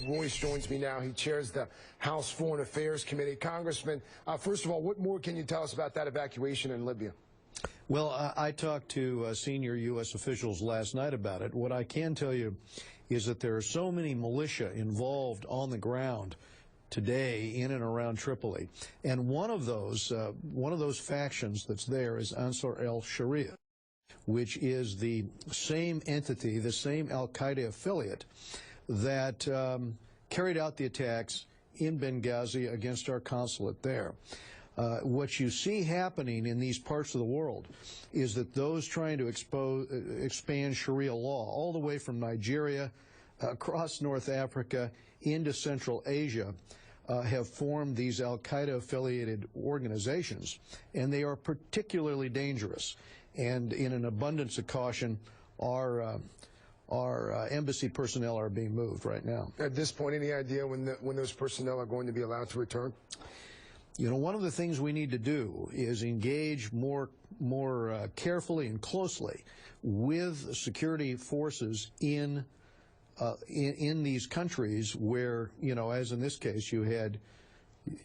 Royce joins me now. He chairs the House Foreign Affairs Committee. Congressman, first of all, what more can you tell us about that evacuation in Libya? Well, I talked to senior U.S. officials last night about it. What I can tell you is that there are so many militia involved on the ground today in and around Tripoli. And one of those factions that's there is Ansar al-Sharia, which is the same entity, the same al-Qaeda affiliate that carried out the attacks in Benghazi against our consulate there. What you see happening in these parts of the world is that those trying to expand Sharia law all the way from Nigeria across North Africa into Central Asia have formed these al-Qaeda-affiliated organizations, and they are particularly dangerous. And in an abundance of caution, our embassy personnel are being moved right now. At this point, any idea when those personnel are going to be allowed to return? You know, one of the things we need to do is engage more carefully and closely with security forces in these countries where, you know, as in this case, you had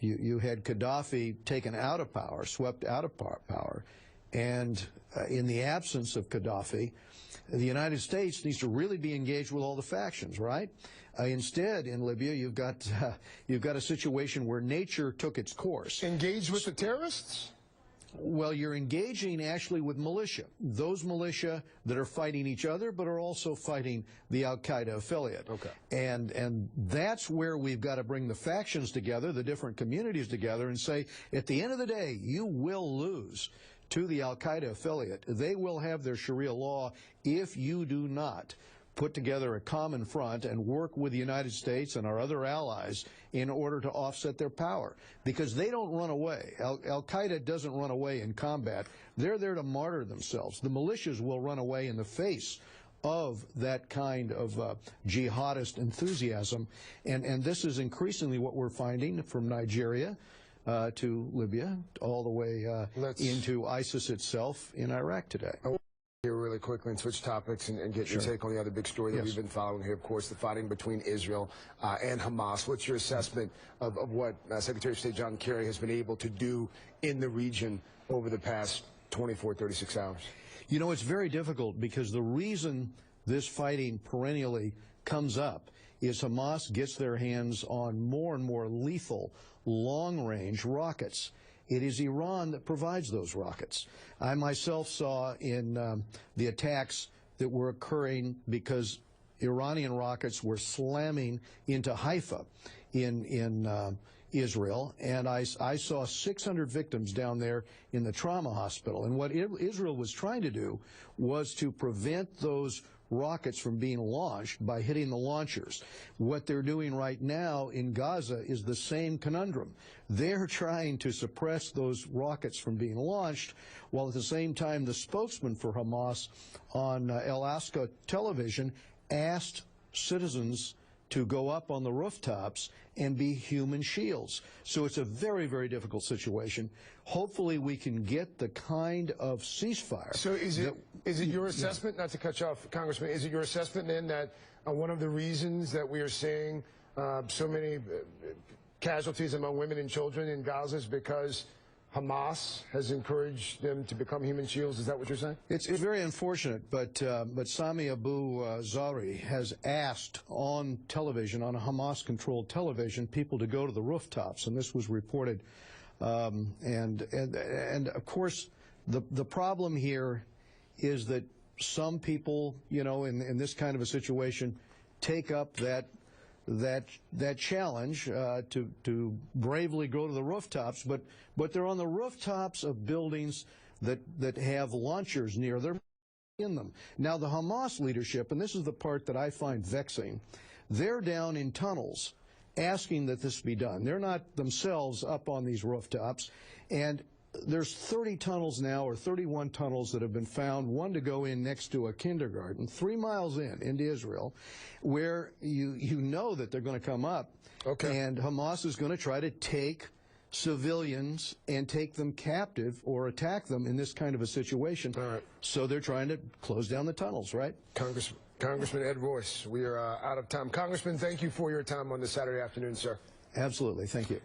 Gaddafi taken out of power, swept out of power, and in the absence of Gaddafi, the United States needs to really be engaged with all the factions, right? Instead, in Libya, you've got a situation where nature took its course. Engaged with the terrorists? Well, you're engaging actually with militia, those militia that are fighting each other but are also fighting the al-Qaeda affiliate. Okay. And that's where we've got to bring the factions together, the different communities together, and say, at the end of the day, you will lose to the al-Qaeda affiliate. They will have their Sharia law if you do not put together a common front and work with the United States and our other allies in order to offset their power. Because they don't run away. Al-Qaeda doesn't run away in combat. They're there to martyr themselves. The militias will run away in the face of that kind of jihadist enthusiasm. And this is increasingly what we're finding from Nigeria to Libya, all the way into ISIS itself in Iraq today. Here really quickly and switch topics and get your take on the other big story that we've been following here, of course, the fighting between Israel and Hamas. What's your assessment of what Secretary of State John Kerry has been able to do in the region over the past 24, 36 hours? You know, it's very difficult because the reason this fighting perennially comes up is Hamas gets their hands on more and more lethal long-range rockets. It is Iran that provides those rockets. I myself saw in the attacks that were occurring because Iranian rockets were slamming into Haifa in Israel, and I saw 600 victims down there in the trauma hospital. And what Israel was trying to do was to prevent those rockets from being launched by hitting the launchers. What they're doing right now in Gaza is the same conundrum. They're trying to suppress those rockets from being launched, while at the same time the spokesman for Hamas on El Aqsa television asked citizens to go up on the rooftops and be human shields. So it's a very, very difficult situation. Hopefully we can get the kind of ceasefire. So is it your assessment, not to cut you off, Congressman, is it your assessment then that one of the reasons that we are seeing so many casualties among women and children in Gaza is because Hamas has encouraged them to become human shields? Is that what you're saying? It's very unfortunate, but Sami Abu Zari has asked on television, on a Hamas-controlled television, people to go to the rooftops, and this was reported. And of course, the problem here is that some people, you know, in this kind of a situation, take up that challenge to bravely go to the rooftops, but they're on the rooftops of buildings that have launchers near them in them. Now the Hamas leadership, and this is the part that I find vexing, they're down in tunnels asking that this be done. They're not themselves up on these rooftops, and there's 30 tunnels now, or 31 tunnels that have been found, one to go in next to a kindergarten, 3 miles into Israel, where you know that they're going to come up, and Hamas is going to try to take civilians and take them captive or attack them in this kind of a situation. All right. So they're trying to close down the tunnels, right? Congressman. Congressman Ed Royce, we are out of time. Congressman, thank you for your time on this Saturday afternoon, sir. Absolutely. Thank you.